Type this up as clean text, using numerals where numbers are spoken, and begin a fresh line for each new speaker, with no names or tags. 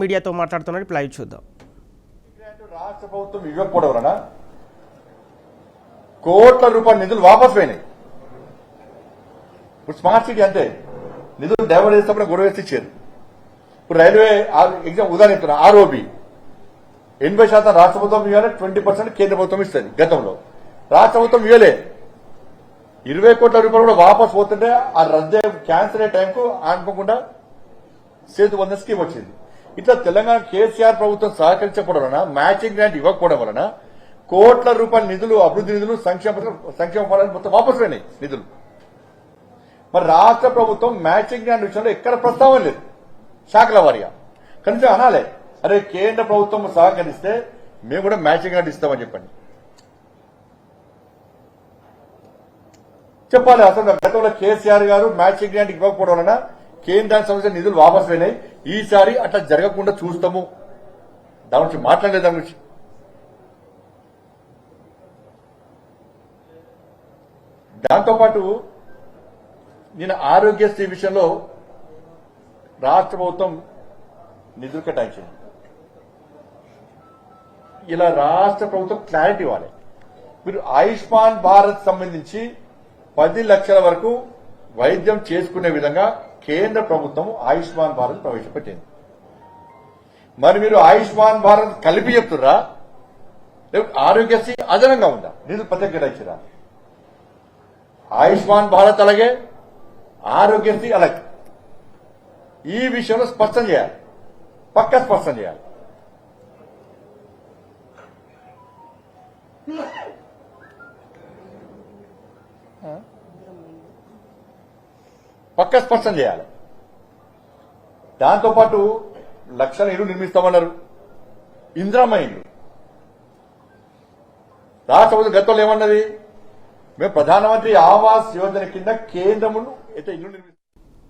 మీడియాతో మాట్లాడుతున్నారు. లైవ్ చూద్దాం.
రాష్ట్ర ప్రభుత్వం ఇవ్వకపోవడం వలన కోట్ల రూపాయల నిధులు వాపసు పోయినాయి. ఇప్పుడు స్మార్ట్ సిటీ అంతే, నిధులు డైవర్ట్ చేసినప్పుడు గొడవ వేసి ఇచ్చారు. ఇప్పుడు రైల్వే ఎగ్జామ్ ఉదాహరణ చెప్తున్నా, ఆర్ఓబి 80% రాష్ట్ర ప్రభుత్వం ఇవ్వాలి, 20% కేంద్ర ప్రభుత్వం ఇస్తుంది. గతంలో రాష్ట్ర ప్రభుత్వం ఇవ్వలే, 20 కోట్ల రూపాయలు కూడా వాపసు పోతుంటే ఆ రద్దే క్యాన్సిల్ అయ్యే టైంకు అనుకోకుండా సేతు 100 స్కీమ్ వచ్చింది. ఇట్లా తెలంగాణ కేసీఆర్ ప్రభుత్వం సహకరించకపోవడం వలన, మ్యాచింగ్ గ్రాంట్ ఇవ్వకపోవడం వలన కోట్ల రూపాయల నిధులు, అభివృద్ధి నిధులు, సంక్షేమ ఫలాలు మొత్తం వాపసు పోయినాయి నిధులు. మరి రాష్ట్ర ప్రభుత్వం మ్యాచింగ్ గ్రాంట్ విషయంలో ఎక్కడ ప్రస్తావన లేదు, శాఖల వారిగా. కనీసం అనాలే, అరే కేంద్ర ప్రభుత్వం సహకరిస్తే మేము కూడా మ్యాచింగ్ గ్రాంట్ ఇస్తామని చెప్పండి, చెప్పాలి. అసలు గతంలో కేసీఆర్ గారు మ్యాచింగ్ గ్రాంట్ ఇవ్వకపోవడం వలన కేంద్రానికి సంబంధించిన నిధులు వాపసు పోయినాయి. ఈసారి అట్లా జరగకుండా చూస్తాము, దాని గురించి మాట్లాడలేదు. దాని గురించి దాంతోపాటు నేను ఆరోగ్యశ్రీ విషయంలో రాష్ట్ర ప్రభుత్వం నిధులు కేటాయించింది. ఇలా రాష్ట్ర ప్రభుత్వం క్లారిటీ ఇవ్వాలి. మీరు ఆయుష్మాన్ భారత్ సంబంధించి 10 లక్షల వరకు వైద్యం చేసుకునే విధంగా కేంద్ర ప్రభుత్వం ఆయుష్మాన్ భారత్ ప్రవేశపెట్టింది. మరి మీరు ఆయుష్మాన్ భారత్ కలిపి చెప్తుర్రా, ఆరోగ్యశ్రీ అదనంగా ఉందా? నిధులు ప్రత్యేక కేటాయించరా? ఆయుష్మాన్ భారత్ అలాగే, ఆరోగ్యశ్రీ అలాగే. ఈ విషయంలో స్పష్టం చేయాలి, పక్కా స్పష్టం చేయాలి. పక్కా స్పష్టం చేయాలి. దాంతోపాటు లక్షల ఇల్లు నిర్మిస్తామన్నారు, ఇందిరమ్మ ఇల్లు. రాష్ట్ర ప్రభుత్వం గతంలో ఏమన్నది, మేము ప్రధానమంత్రి ఆవాస్ యోజన కింద కేంద్రమును అయితే ఇల్లు నిర్మిస్తాం.